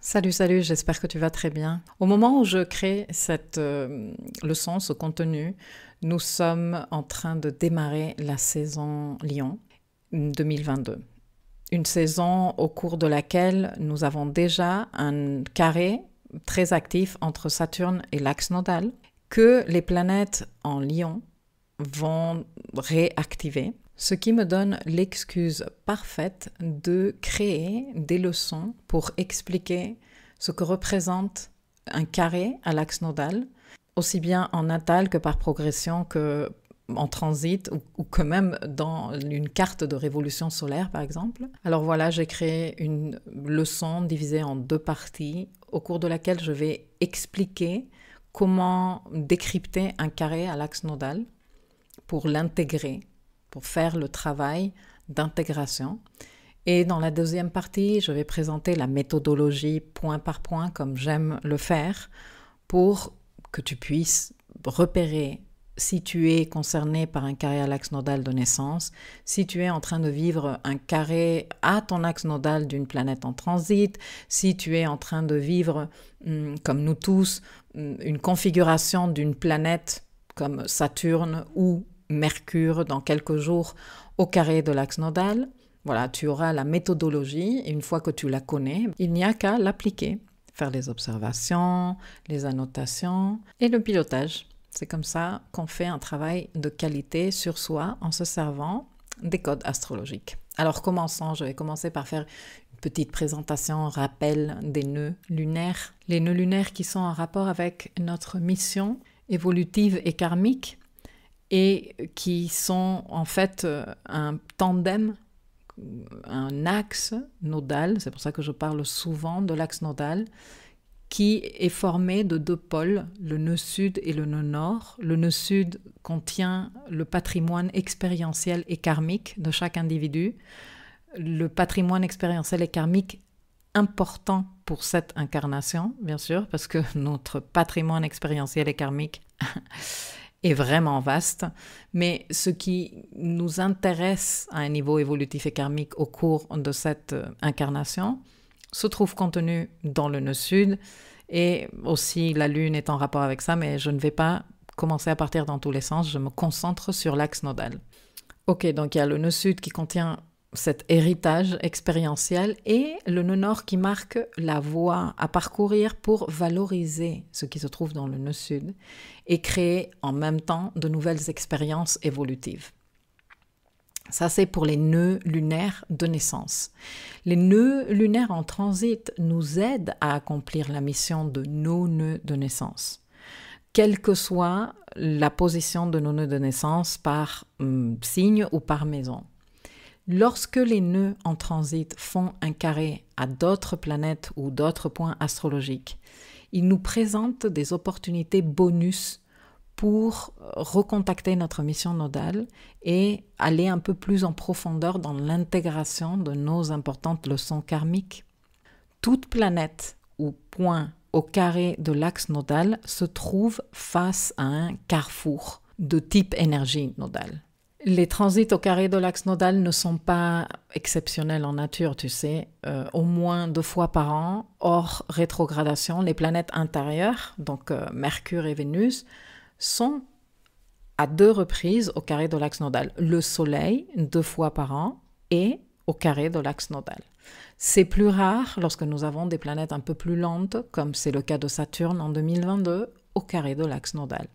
Salut, salut, j'espère que tu vas très bien. Au moment où je crée cette leçon, ce contenu, nous sommes en train de démarrer la saison Lion 2022. Une saison au cours de laquelle nous avons déjà un carré très actif entre Saturne et l'axe nodal que les planètes en Lion vont réactiver. Ce qui me donne l'excuse parfaite de créer des leçons pour expliquer ce que représente un carré à l'axe nodal, aussi bien en natal que par progression que en transit ou que même dans une carte de révolution solaire par exemple. Alors voilà, j'ai créé une leçon divisée en 2 parties au cours de laquelle je vais expliquer comment décrypter un carré à l'axe nodal pour l'intégrer, pour faire le travail d'intégration. Et dans la deuxième partie, je vais présenter la méthodologie point par point, comme j'aime le faire, pour que tu puisses repérer si tu es concerné par un carré à l'axe nodal de naissance, si tu es en train de vivre un carré à ton axe nodal d'une planète en transit, si tu es en train de vivre, comme nous tous, une configuration d'une planète comme Saturne ou Mercure dans quelques jours au carré de l'axe nodal. Voilà, tu auras la méthodologie et une fois que tu la connais, il n'y a qu'à l'appliquer, faire les observations, les annotations et le pilotage. C'est comme ça qu'on fait un travail de qualité sur soi en se servant des codes astrologiques. Alors commençons, je vais commencer par faire une petite présentation, rappel des nœuds lunaires. Les nœuds lunaires qui sont en rapport avec notre mission évolutive et karmique, et qui sont en fait un tandem, un axe nodal, c'est pour ça que je parle souvent de l'axe nodal, qui est formé de 2 pôles, le nœud sud et le nœud nord. Le nœud sud contient le patrimoine expérientiel et karmique de chaque individu. Le patrimoine expérientiel et karmique important pour cette incarnation, bien sûr, parce que notre patrimoine expérientiel et karmique est vraiment vaste, mais ce qui nous intéresse à un niveau évolutif et karmique au cours de cette incarnation se trouve contenu dans le nœud sud, et aussi la lune est en rapport avec ça, mais je ne vais pas commencer à partir dans tous les sens, je me concentre sur l'axe nodal. Ok, donc il y a le nœud sud qui contient cet héritage expérientiel et le nœud nord qui marque la voie à parcourir pour valoriser ce qui se trouve dans le nœud sud et créer en même temps de nouvelles expériences évolutives. Ça, c'est pour les nœuds lunaires de naissance. Les nœuds lunaires en transit nous aident à accomplir la mission de nos nœuds de naissance, quelle que soit la position de nos nœuds de naissance par signe ou par maison. Lorsque les nœuds en transit font un carré à d'autres planètes ou d'autres points astrologiques, ils nous présentent des opportunités bonus pour recontacter notre mission nodale et aller un peu plus en profondeur dans l'intégration de nos importantes leçons karmiques. Toute planète ou point au carré de l'axe nodal se trouve face à un carrefour de type énergie nodale. Les transits au carré de l'axe nodal ne sont pas exceptionnels en nature, tu sais. Au moins 2 fois par an, hors rétrogradation, les planètes intérieures, donc Mercure et Vénus, sont à 2 reprises au carré de l'axe nodal. Le Soleil, 2 fois par an, et au carré de l'axe nodal. C'est plus rare lorsque nous avons des planètes un peu plus lentes, comme c'est le cas de Saturne en 2022, au carré de l'axe nodal.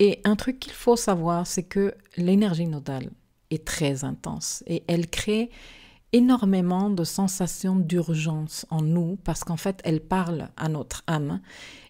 Et un truc qu'il faut savoir, c'est que l'énergie nodale est très intense et elle crée énormément de sensations d'urgence en nous parce qu'en fait, elle parle à notre âme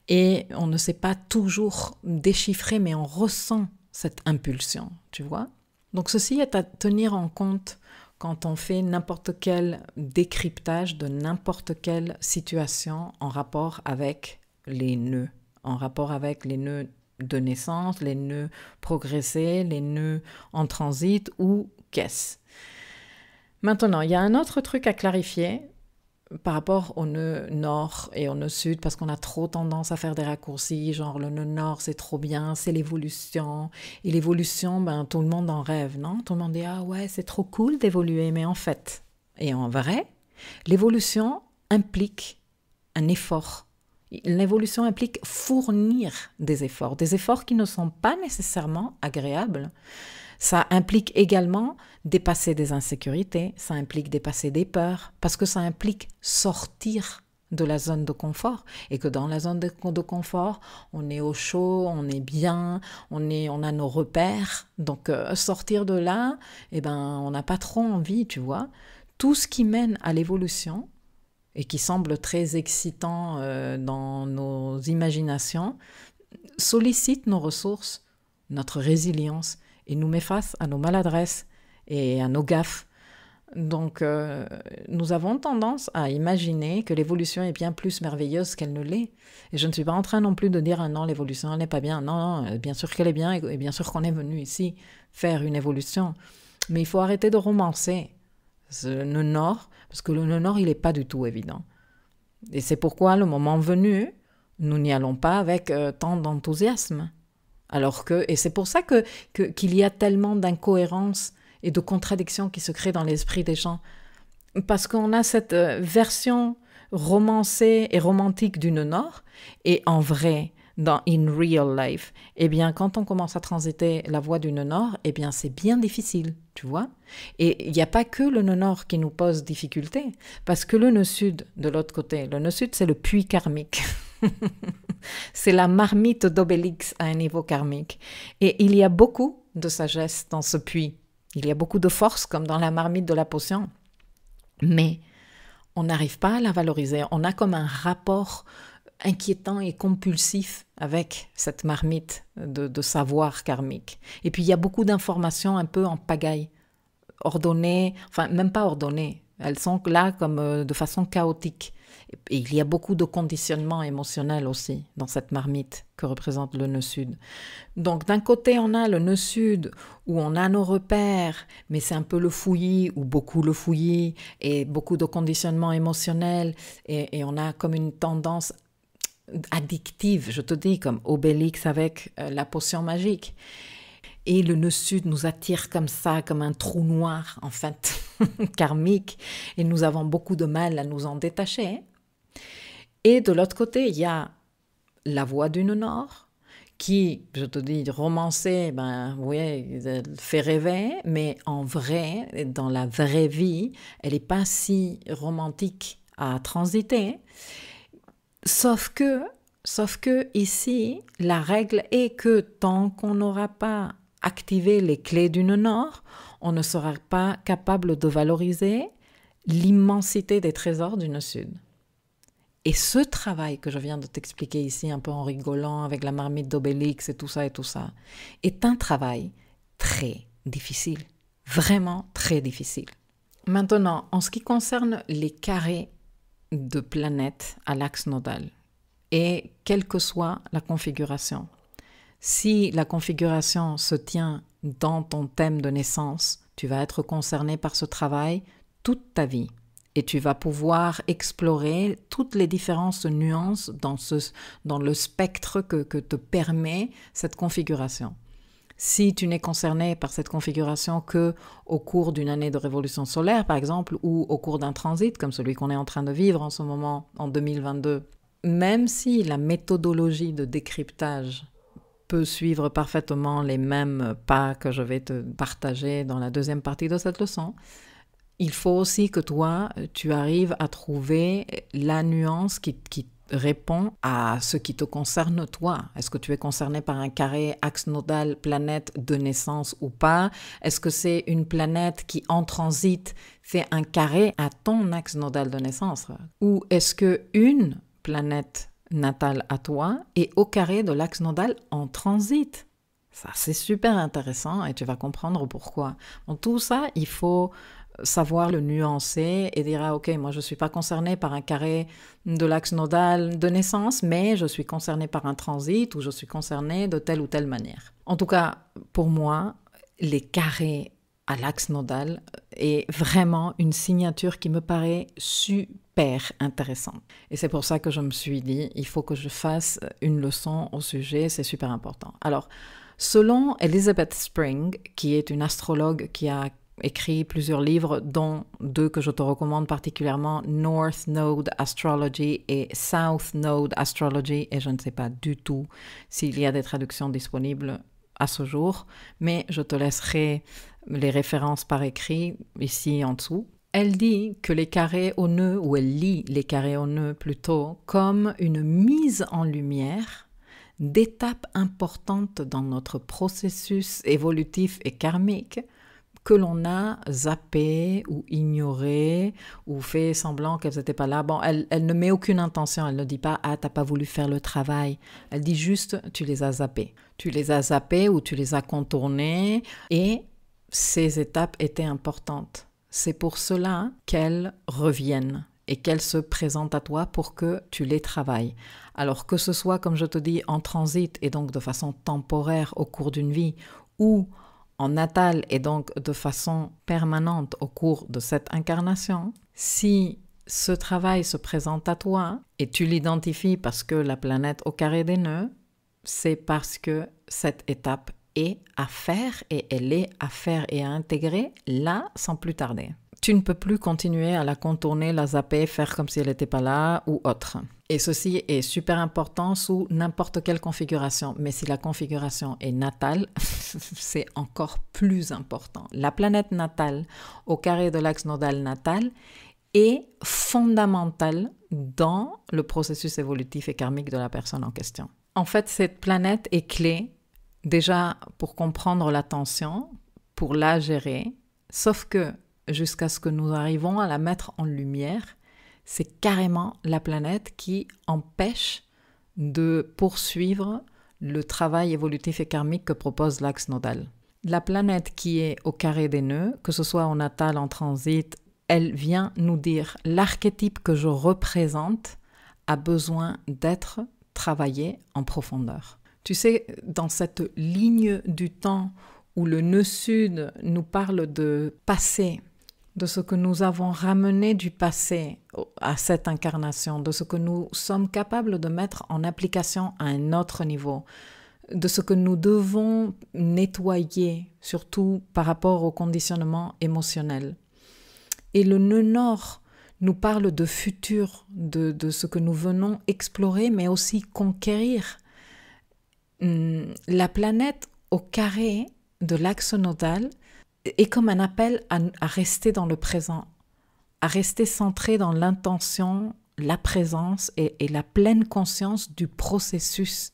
et on ne sait pas toujours déchiffrer, mais on ressent cette impulsion, tu vois. Donc ceci est à tenir en compte quand on fait n'importe quel décryptage de n'importe quelle situation en rapport avec les nœuds, en rapport avec les nœuds de naissance, les nœuds progressés, les nœuds en transit ou qu'est-ce. Maintenant, il y a un autre truc à clarifier par rapport au nœud nord et au nœud sud, parce qu'on a trop tendance à faire des raccourcis, genre le nœud nord c'est trop bien, c'est l'évolution, et l'évolution, tout le monde en rêve, non? Tout le monde dit « Ah ouais, c'est trop cool d'évoluer », mais en fait, et en vrai, l'évolution implique un effort. L'évolution implique fournir des efforts qui ne sont pas nécessairement agréables. Ça implique également dépasser des insécurités, ça implique dépasser des peurs, parce que ça implique sortir de la zone de confort, et que dans la zone de confort, on est au chaud, on est bien, on a nos repères, donc sortir de là, on n'a pas trop envie, tu vois. Tout ce qui mène à l'évolution, et qui semble très excitant dans nos imaginations, sollicite nos ressources, notre résilience, et nous met face à nos maladresses et à nos gaffes. Donc, nous avons tendance à imaginer que l'évolution est bien plus merveilleuse qu'elle ne l'est. Et je ne suis pas en train non plus de dire « Ah non, l'évolution n'est pas bien ». Non, bien sûr qu'elle est bien et bien sûr qu'on est venu ici faire une évolution. Mais il faut arrêter de romancer le nœud nord, parce que le nœud nord, il n'est pas du tout évident. Et c'est pourquoi, le moment venu, nous n'y allons pas avec tant d'enthousiasme. Et c'est pour ça qu'il y a tellement d'incohérences et de contradictions qui se créent dans l'esprit des gens. Parce qu'on a cette version romancée et romantique du nœud nord, et en vrai, in real life, quand on commence à transiter la voie du nœud nord, c'est bien difficile, tu vois. Et il n'y a pas que le nœud nord qui nous pose difficulté, parce que le nœud sud, de l'autre côté, le nœud sud, c'est le puits karmique. C'est la marmite d'Obélix à un niveau karmique. Et il y a beaucoup de sagesse dans ce puits. Il y a beaucoup de force, comme dans la marmite de la potion. Mais on n'arrive pas à la valoriser. On a comme un rapport inquiétant et compulsif avec cette marmite de savoir karmique. Et puis il y a beaucoup d'informations un peu en pagaille, ordonnées, enfin même pas ordonnées. Elles sont là comme de façon chaotique. Et il y a beaucoup de conditionnement émotionnel aussi dans cette marmite que représente le nœud sud. Donc d'un côté, on a le nœud sud où on a nos repères, mais c'est un peu le fouillis ou beaucoup le fouillis et beaucoup de conditionnement émotionnel et on a comme une tendance addictive, je te dis, comme Obélix avec la potion magique. Et le nœud sud nous attire comme ça, comme un trou noir, en fait, karmique. Et nous avons beaucoup de mal à nous en détacher. Et de l'autre côté, il y a la voie du nœud nord, qui, je te dis, romancée, oui, elle fait rêver, mais en vrai, dans la vraie vie, elle n'est pas si romantique à transiter. Sauf que ici, la règle est que tant qu'on n'aura pas activé les clés du nœud nord, on ne sera pas capable de valoriser l'immensité des trésors du nœud sud. Et ce travail que je viens de t'expliquer ici, un peu en rigolant avec la marmite d'Obélix et tout ça, est un travail très difficile, vraiment très difficile. Maintenant, en ce qui concerne les carrés de planètes à l'axe nodal, et quelle que soit la configuration, si la configuration se tient dans ton thème de naissance, tu vas être concerné par ce travail toute ta vie. Et tu vas pouvoir explorer toutes les différentes nuances dans le spectre que te permet cette configuration. Si tu n'es concerné par cette configuration que au cours d'une année de révolution solaire, par exemple, ou au cours d'un transit, comme celui qu'on est en train de vivre en ce moment, en 2022, même si la méthodologie de décryptage peut suivre parfaitement les mêmes pas que je vais te partager dans la deuxième partie de cette leçon, il faut aussi que toi, tu arrives à trouver la nuance qui répond à ce qui te concerne toi. Est-ce que tu es concerné par un carré axe nodal planète de naissance ou pas? Est-ce que c'est une planète qui en transit fait un carré à ton axe nodal de naissance? Ou est-ce que une planète natale à toi est au carré de l'axe nodal en transit? Ça, c'est super intéressant et tu vas comprendre pourquoi. Bon, tout ça, il faut savoir le nuancer et dire, ah, ok, moi je ne suis pas concernée par un carré de l'axe nodal de naissance, mais je suis concernée par un transit ou je suis concernée de telle ou telle manière. En tout cas, pour moi, les carrés à l'axe nodal est vraiment une signature qui me paraît super intéressante. Et c'est pour ça que je me suis dit, il faut que je fasse une leçon au sujet, c'est super important. Alors, selon Elizabeth Spring, qui est une astrologue qui a écrit plusieurs livres, dont 2 que je te recommande particulièrement, North Node Astrology et South Node Astrology, et je ne sais pas du tout s'il y a des traductions disponibles à ce jour, mais je te laisserai les références par écrit ici en dessous. Elle dit que les carrés au nœud, ou elle lit les carrés au nœud plutôt, comme une mise en lumière d'étapes importantes dans notre processus évolutif et karmique que l'on a zappé ou ignoré ou fait semblant qu'elles n'étaient pas là. Bon, elle ne met aucune intention, elle ne dit pas « Ah, t'as pas voulu faire le travail ». Elle dit juste « Tu les as zappés ». Tu les as zappés ou tu les as contournés et ces étapes étaient importantes. C'est pour cela qu'elles reviennent et qu'elles se présentent à toi pour que tu les travailles. Alors que ce soit, comme je te dis, en transit et donc de façon temporaire au cours d'une vie ou en natal et donc de façon permanente au cours de cette incarnation, si ce travail se présente à toi et tu l'identifies parce que la planète au carré des nœuds, c'est parce que cette étape est à faire et elle est à faire et à intégrer là sans plus tarder. Tu ne peux plus continuer à la contourner, la zapper, faire comme si elle n'était pas là ou autre. Et ceci est super important sous n'importe quelle configuration. Mais si la configuration est natale, c'est encore plus important. La planète natale au carré de l'axe nodal natal est fondamentale dans le processus évolutif et karmique de la personne en question. En fait, cette planète est clé déjà pour comprendre l'attention, pour la gérer, sauf que jusqu'à ce que nous arrivons à la mettre en lumière, c'est carrément la planète qui empêche de poursuivre le travail évolutif et karmique que propose l'axe nodal. La planète qui est au carré des nœuds, que ce soit en natal, en transit, elle vient nous dire l'archétype que je représente a besoin d'être travaillé en profondeur. Tu sais, dans cette ligne du temps où le nœud sud nous parle de passé, de ce que nous avons ramené du passé à cette incarnation, de ce que nous sommes capables de mettre en application à un autre niveau, de ce que nous devons nettoyer, surtout par rapport au conditionnement émotionnel. Et le nœud nord nous parle de futur, de ce que nous venons explorer, mais aussi conquérir. La planète au carré de l'axe nodal est comme un appel à rester dans le présent, à rester centré dans l'intention, la présence et la pleine conscience du processus.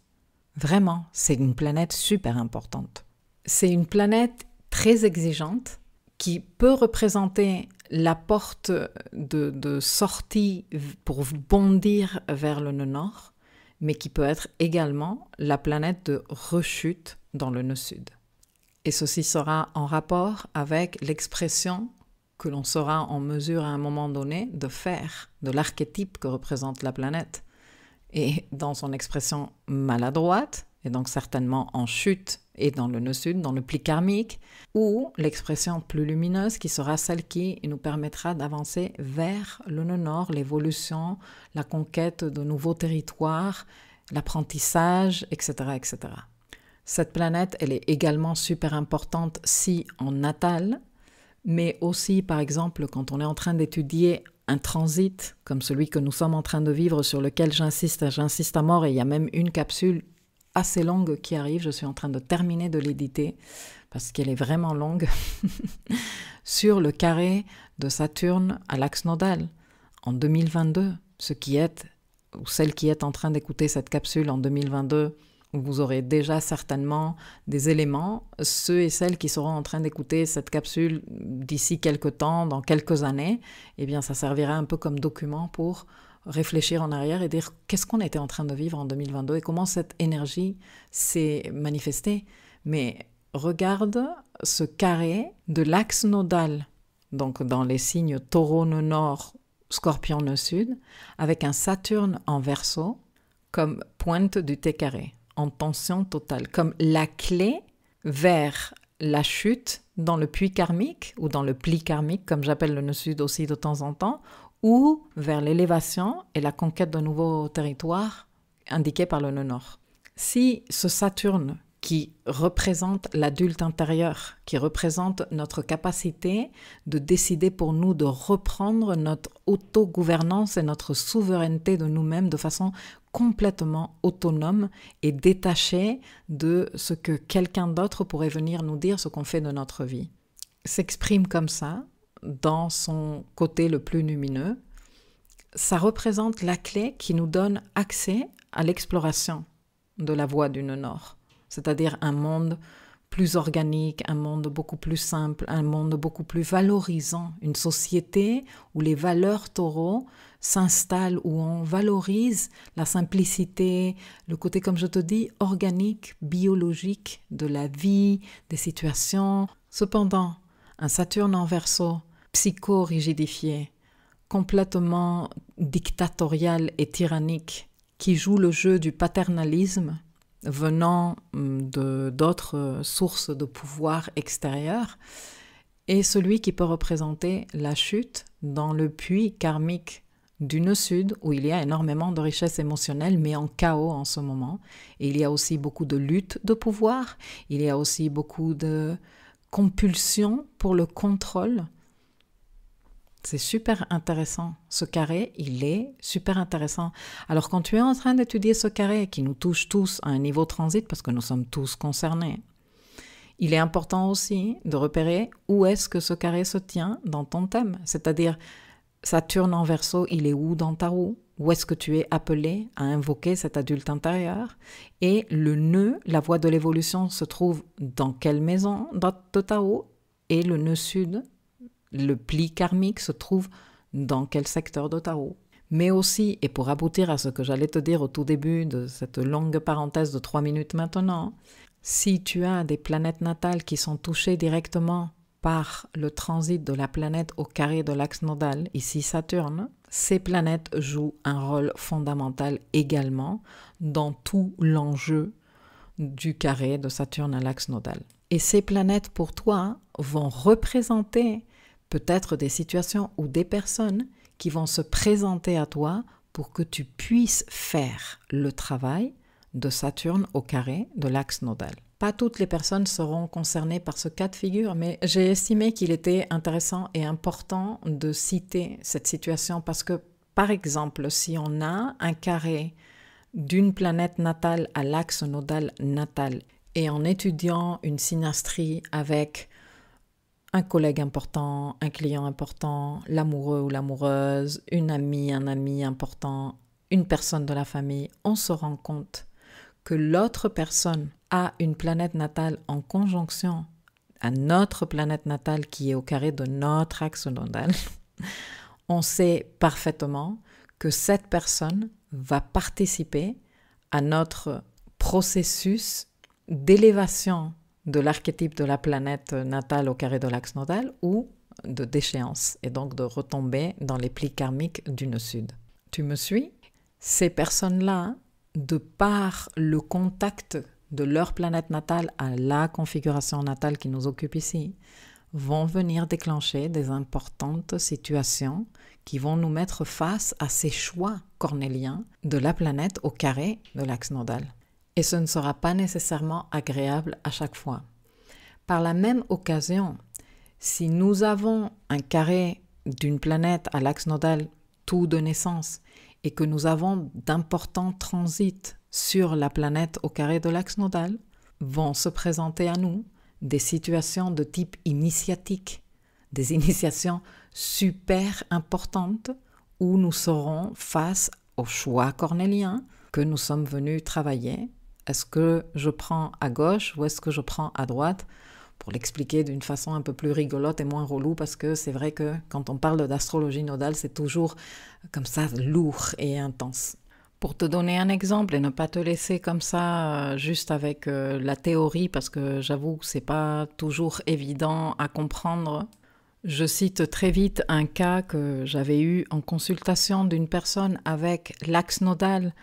Vraiment, c'est une planète super importante. C'est une planète très exigeante qui peut représenter la porte de sortie pour bondir vers le nœud nord, mais qui peut être également la planète de rechute dans le nœud sud. Et ceci sera en rapport avec l'expression que l'on sera en mesure à un moment donné de faire, de l'archétype que représente la planète. Et dans son expression maladroite, et donc certainement en chute et dans le nœud sud, dans le pli karmique, ou l'expression plus lumineuse qui sera celle qui nous permettra d'avancer vers le nœud nord, l'évolution, la conquête de nouveaux territoires, l'apprentissage, etc., etc. Cette planète, elle est également super importante si en natal, mais aussi, par exemple, quand on est en train d'étudier un transit comme celui que nous sommes en train de vivre, sur lequel j'insiste à mort, et il y a même une capsule assez longue qui arrive, je suis en train de terminer de l'éditer, parce qu'elle est vraiment longue, sur le carré de Saturne à l'axe nodal, en 2022, celle qui est en train d'écouter cette capsule en 2022, vous aurez déjà certainement des éléments. Ceux et celles qui seront en train d'écouter cette capsule d'ici quelques temps, dans quelques années, eh bien, ça servira un peu comme document pour réfléchir en arrière et dire qu'est-ce qu'on était en train de vivre en 2022 et comment cette énergie s'est manifestée. Mais regarde ce carré de l'axe nodal, donc dans les signes Taureau nœud nord, Scorpion nœud sud, avec un Saturne en Verseau comme pointe du T carré, en tension totale, comme la clé vers la chute dans le puits karmique ou dans le pli karmique, comme j'appelle le nœud sud aussi de temps en temps, ou vers l'élévation et la conquête de nouveaux territoires indiqués par le nœud nord. Si ce Saturne qui représente l'adulte intérieur, qui représente notre capacité de décider pour nous de reprendre notre autogouvernance et notre souveraineté de nous-mêmes de façon complètement autonome et détachée de ce que quelqu'un d'autre pourrait venir nous dire ce qu'on fait de notre vie. S'exprime comme ça, dans son côté le plus lumineux, ça représente la clé qui nous donne accès à l'exploration de la voie du Nord. C'est-à-dire un monde plus organique, un monde beaucoup plus simple, un monde beaucoup plus valorisant, une société où les valeurs taureaux s'installent, où on valorise la simplicité, le côté, comme je te dis, organique, biologique de la vie, des situations. Cependant, un Saturne en Verseau, psycho-rigidifié, complètement dictatorial et tyrannique, qui joue le jeu du paternalisme, venant d'autres sources de pouvoir extérieur, est celui qui peut représenter la chute dans le puits karmique du nœud sud, où il y a énormément de richesse émotionnelle, mais en chaos en ce moment. Et il y a aussi beaucoup de lutte de pouvoir, il y a aussi beaucoup de compulsion pour le contrôle. C'est super intéressant. Ce carré, il est super intéressant. Alors quand tu es en train d'étudier ce carré qui nous touche tous à un niveau transit, parce que nous sommes tous concernés, il est important aussi de repérer où est-ce que ce carré se tient dans ton thème. C'est-à-dire, Saturne en Verseau, il est où dans ta roue? Où est-ce que tu es appelé à invoquer cet adulte intérieur? Et le nœud, la voie de l'évolution, se trouve dans quelle maison de ta roue? Et le nœud sud, le pli karmique, se trouve dans quel secteur de tarot. Mais aussi, et pour aboutir à ce que j'allais te dire au tout début de cette longue parenthèse de 3 minutes maintenant, si tu as des planètes natales qui sont touchées directement par le transit de la planète au carré de l'axe nodal, ici Saturne, ces planètes jouent un rôle fondamental également dans tout l'enjeu du carré de Saturne à l'axe nodal. Et ces planètes pour toi vont représenter peut-être des situations ou des personnes qui vont se présenter à toi pour que tu puisses faire le travail de Saturne au carré de l'axe nodal. Pas toutes les personnes seront concernées par ce cas de figure, mais j'ai estimé qu'il était intéressant et important de citer cette situation parce que, par exemple, si on a un carré d'une planète natale à l'axe nodal natal et en étudiant une synastrie avec un collègue important, un client important, l'amoureux ou l'amoureuse, une amie, un ami important, une personne de la famille, on se rend compte que l'autre personne a une planète natale en conjonction à notre planète natale qui est au carré de notre axe nodal. On sait parfaitement que cette personne va participer à notre processus d'élévation de l'archétype de la planète natale au carré de l'axe nodal ou de déchéance et donc de retomber dans les plis karmiques du nœud sud. Tu me suis? Ces personnes-là, de par le contact de leur planète natale à la configuration natale qui nous occupe ici, vont venir déclencher des importantes situations qui vont nous mettre face à ces choix cornéliens de la planète au carré de l'axe nodal. Et ce ne sera pas nécessairement agréable à chaque fois. Par la même occasion, si nous avons un carré d'une planète à l'axe nodal tout de naissance et que nous avons d'importants transits sur la planète au carré de l'axe nodal, vont se présenter à nous des situations de type initiatique, des initiations super importantes où nous serons face au choix cornélien que nous sommes venus travailler. Est-ce que je prends à gauche ou est-ce que je prends à droite? Pour l'expliquer d'une façon un peu plus rigolote et moins relou, parce que c'est vrai que quand on parle d'astrologie nodale, c'est toujours comme ça lourd et intense. Pour te donner un exemple et ne pas te laisser comme ça juste avec la théorie, parce que j'avoue que c'est pas toujours évident à comprendre, je cite très vite un cas que j'avais eu en consultation d'une personne avec l'axe nodal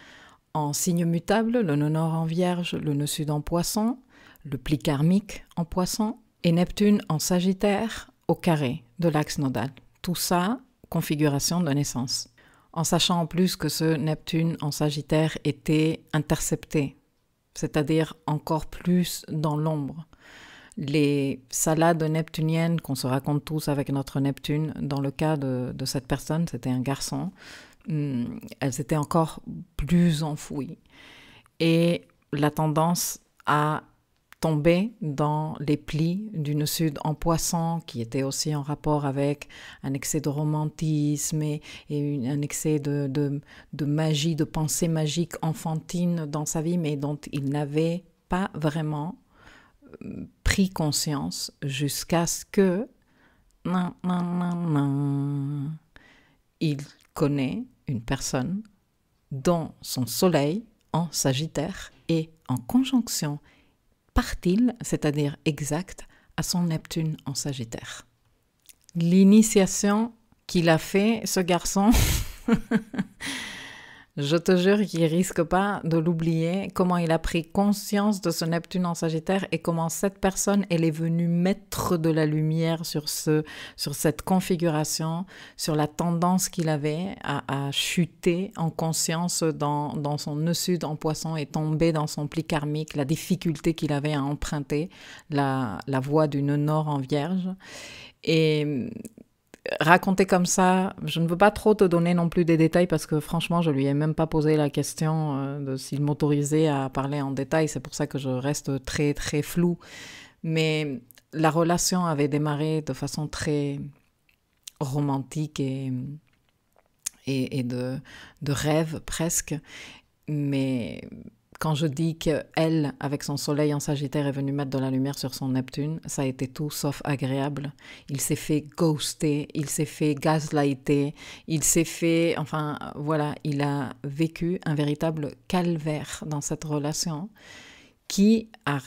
en signe mutable, le nœud nord en vierge, le nœud sud en poisson, le pli karmique en poisson et Neptune en sagittaire au carré de l'axe nodal. Tout ça, configuration de naissance. En sachant en plus que ce Neptune en sagittaire était intercepté c'est-à-dire encore plus dans l'ombre. Les salades neptuniennes qu'on se raconte tous avec notre Neptune, dans le cas de cette personne, c'était un garçon, elles étaient encore plus enfouies. Et la tendance à tomber dans les plis du nœud sud en Poisson, qui était aussi en rapport avec un excès de romantisme et un excès de magie, de pensée magique enfantine dans sa vie, mais dont il n'avait pas vraiment pris conscience jusqu'à ce que il connaît une personne dont son soleil en Sagittaire est en conjonction partile, c'est-à-dire exact, à son Neptune en Sagittaire. L'initiation qu'il a fait, ce garçon, je te jure qu'il risque pas de l'oublier, comment il a pris conscience de ce Neptune en Sagittaire et comment cette personne, elle est venue mettre de la lumière sur cette configuration, sur la tendance qu'il avait à chuter en conscience dans son nœud sud en Poisson et tomber dans son pli karmique, la difficulté qu'il avait à emprunter la voie du nœud nord en Vierge. Et raconter comme ça, je ne veux pas trop te donner non plus des détails parce que franchement, je lui ai même pas posé la question de s'il m'autorisait à parler en détail. C'est pour ça que je reste très, très floue. Mais la relation avait démarré de façon très romantique et de rêve presque. Mais quand je dis qu'elle, avec son soleil en Sagittaire, est venue mettre de la lumière sur son Neptune, ça a été tout sauf agréable. Il s'est fait ghoster, il s'est fait gaslighter, il s'est fait... Enfin, voilà, il a vécu un véritable calvaire dans cette relation qui a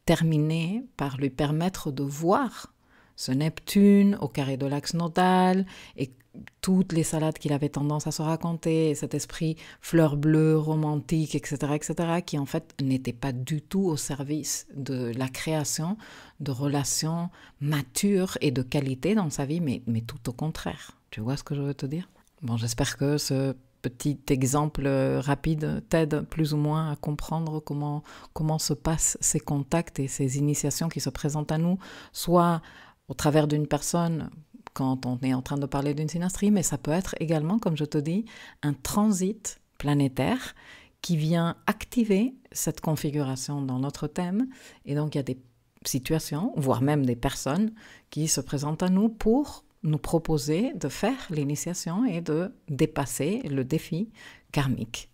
terminé par lui permettre de voir ce Neptune au carré de l'axe nodal et toutes les salades qu'il avait tendance à se raconter, et cet esprit fleur bleue, romantique, etc., qui en fait n'était pas du tout au service de la création de relations matures et de qualité dans sa vie, mais tout au contraire. Tu vois ce que je veux te dire? Bon, j'espère que ce petit exemple rapide t'aide plus ou moins à comprendre comment se passent ces contacts et ces initiations qui se présentent à nous, soit au travers d'une personne quand on est en train de parler d'une synastrie, mais ça peut être également, comme je te dis, un transit planétaire qui vient activer cette configuration dans notre thème. Et donc, il y a des situations, voire même des personnes qui se présentent à nous pour nous proposer de faire l'initiation et de dépasser le défi karmique.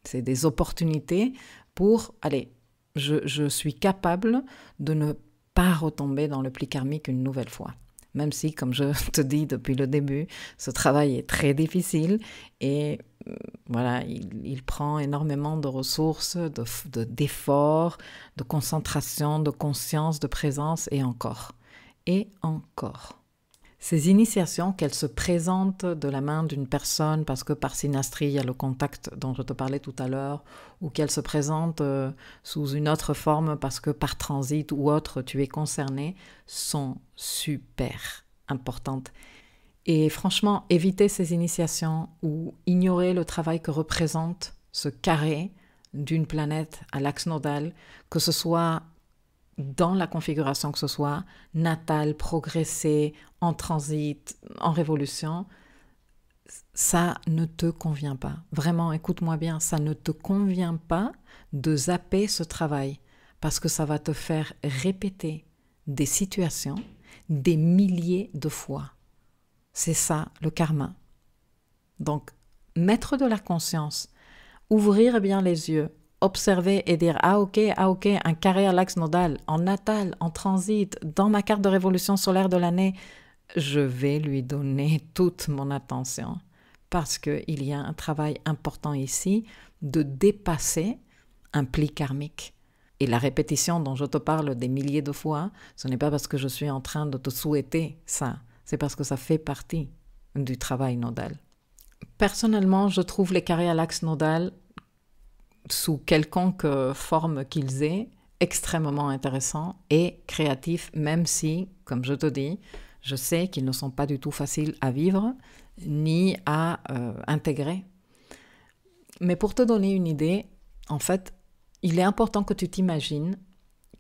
C'est des opportunités pour, allez, je suis capable de ne pas retomber dans le pli karmique une nouvelle fois. Même si, comme je te dis depuis le début, ce travail est très difficile et voilà, il prend énormément de ressources, d'efforts, de concentration, de conscience, de présence et encore. Et encore. Ces initiations, qu'elles se présentent de la main d'une personne, parce que par synastrie, il y a le contact dont je te parlais tout à l'heure, ou qu'elles se présentent sous une autre forme, parce que par transit ou autre, tu es concerné, sont super importantes. Et franchement, éviter ces initiations ou ignorer le travail que représente ce carré d'une planète à l'axe nodal, que ce soit dans la configuration que ce soit, natale, progressée, en transit, en révolution, ça ne te convient pas. Vraiment, écoute-moi bien, ça ne te convient pas de zapper ce travail parce que ça va te faire répéter des situations des milliers de fois. C'est ça, le karma. Donc, mettre de la conscience, ouvrir bien les yeux, observer et dire « Ah ok, un carré à l'axe nodal, en natal, en transit, dans ma carte de révolution solaire de l'année, je vais lui donner toute mon attention. » Parce qu'il y a un travail important ici de dépasser un pli karmique. Et la répétition dont je te parle des milliers de fois, ce n'est pas parce que je suis en train de te souhaiter ça, c'est parce que ça fait partie du travail nodal. Personnellement, je trouve les carrés à l'axe nodal sous quelconque forme qu'ils aient, extrêmement intéressants et créatifs, même si, comme je te dis, je sais qu'ils ne sont pas du tout faciles à vivre ni à intégrer. Mais pour te donner une idée, en fait, il est important que tu t'imagines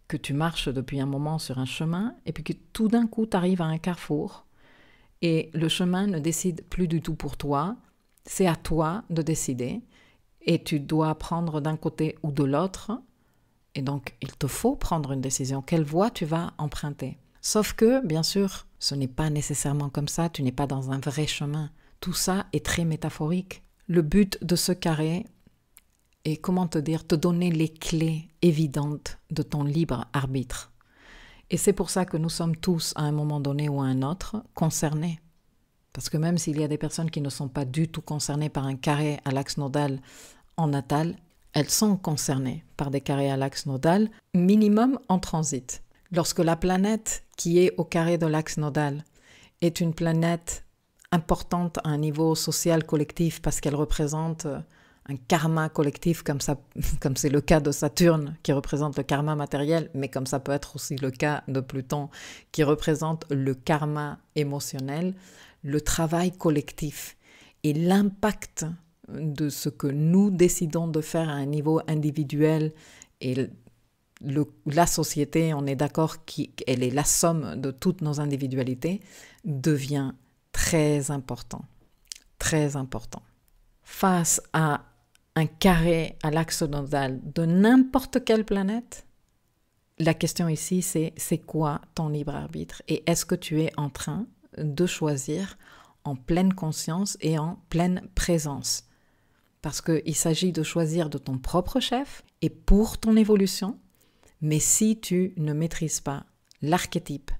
que tu marches depuis un moment sur un chemin et puis que tout d'un coup, tu arrives à un carrefour et le chemin ne décide plus du tout pour toi. C'est à toi de décider et tu dois prendre d'un côté ou de l'autre. Et donc, il te faut prendre une décision. Quelle voie tu vas emprunter? Sauf que, bien sûr, ce n'est pas nécessairement comme ça. Tu n'es pas dans un vrai chemin. Tout ça est très métaphorique. Le but de ce carré est, comment te dire, te donner les clés évidentes de ton libre arbitre. Et c'est pour ça que nous sommes tous, à un moment donné ou à un autre, concernés. Parce que même s'il y a des personnes qui ne sont pas du tout concernées par un carré à l'axe nodal en natal, elles sont concernées par des carrés à l'axe nodal, minimum en transit. Lorsque la planète qui est au carré de l'axe nodal est une planète importante à un niveau social collectif parce qu'elle représente un karma collectif comme c'est le cas de Saturne qui représente le karma matériel, mais comme ça peut être aussi le cas de Pluton qui représente le karma émotionnel, le travail collectif et l'impact de ce que nous décidons de faire à un niveau individuel et la société, on est d'accord qu'elle est la somme de toutes nos individualités, devient très important, très important. Face à un carré à l'axe nodal de n'importe quelle planète, la question ici c'est quoi ton libre arbitre et est-ce que tu es en train de choisir en pleine conscience et en pleine présence? Parce qu'il s'agit de choisir de ton propre chef et pour ton évolution, mais si tu ne maîtrises pas l'archétype,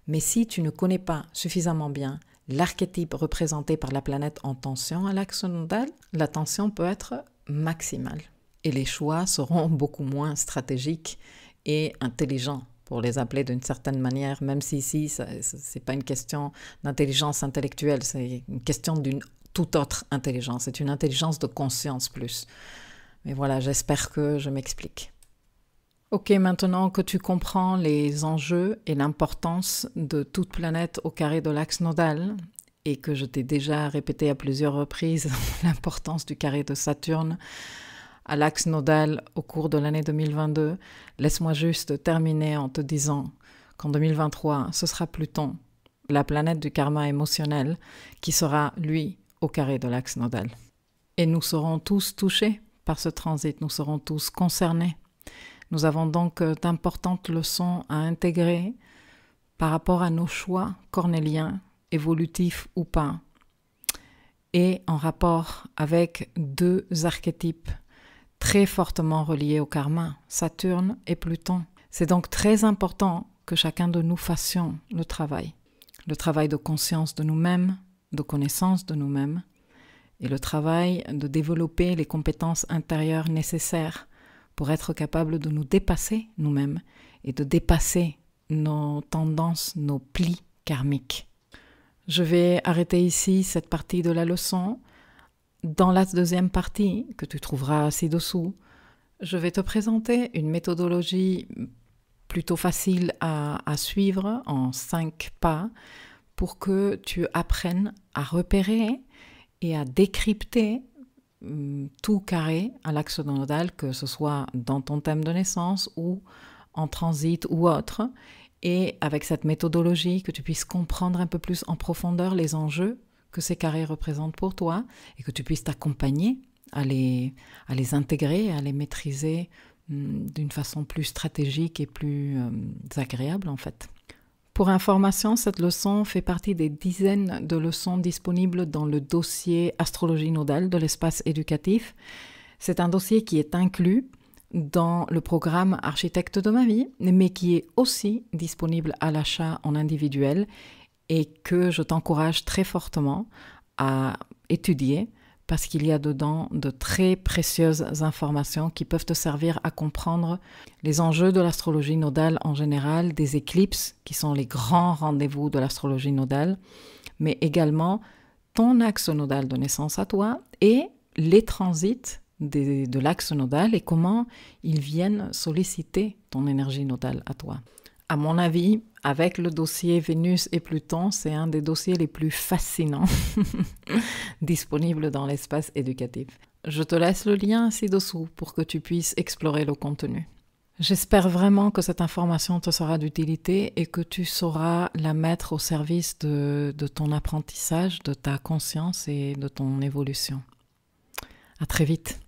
mais si tu ne connais pas suffisamment bien l'archétype représenté par la planète en tension à l'axe nodal, la tension peut être maximale. Et les choix seront beaucoup moins stratégiques et intelligents, pour les appeler d'une certaine manière, même si ici, ce n'est pas une question d'intelligence intellectuelle, c'est une question d'une toute autre intelligence. C'est une intelligence de conscience plus. Mais voilà, j'espère que je m'explique. Ok, maintenant que tu comprends les enjeux et l'importance de toute planète au carré de l'axe nodal, et que je t'ai déjà répété à plusieurs reprises l'importance du carré de Saturne à l'axe nodal au cours de l'année 2022, laisse-moi juste terminer en te disant qu'en 2023, ce sera Pluton, la planète du karma émotionnel, qui sera, lui, au carré de l'axe nodal. Et nous serons tous touchés par ce transit, nous serons tous concernés. Nous avons donc d'importantes leçons à intégrer par rapport à nos choix cornéliens, évolutifs ou pas, et en rapport avec deux archétypes très fortement reliés au karma, Saturne et Pluton. C'est donc très important que chacun de nous fassions le travail de conscience de nous-mêmes, de connaissance de nous-mêmes, et le travail de développer les compétences intérieures nécessaires pour être capable de nous dépasser nous-mêmes et de dépasser nos tendances, nos plis karmiques. Je vais arrêter ici cette partie de la leçon. Dans la deuxième partie, que tu trouveras ci-dessous, je vais te présenter une méthodologie plutôt facile à suivre en 5 pas pour que tu apprennes à repérer et à décrypter tout carré à l'axe nodal, que ce soit dans ton thème de naissance ou en transit ou autre, et avec cette méthodologie que tu puisses comprendre un peu plus en profondeur les enjeux que ces carrés représentent pour toi et que tu puisses t'accompagner à les intégrer, à les maîtriser d'une façon plus stratégique et plus agréable en fait. Pour information, cette leçon fait partie des dizaines de leçons disponibles dans le dossier Astrologie nodale de l'espace éducatif. C'est un dossier qui est inclus dans le programme Architecte de ma vie, mais qui est aussi disponible à l'achat en individuel et que je t'encourage très fortement à étudier parce qu'il y a dedans de très précieuses informations qui peuvent te servir à comprendre les enjeux de l'astrologie nodale en général, des éclipses qui sont les grands rendez-vous de l'astrologie nodale, mais également ton axe nodal de naissance à toi et les transits de l'axe nodal et comment ils viennent solliciter ton énergie nodale à toi. À mon avis, avec le dossier Vénus et Pluton, c'est un des dossiers les plus fascinants disponibles dans l'espace éducatif. Je te laisse le lien ci-dessous pour que tu puisses explorer le contenu. J'espère vraiment que cette information te sera d'utilité et que tu sauras la mettre au service de ton apprentissage, de ta conscience et de ton évolution. À très vite.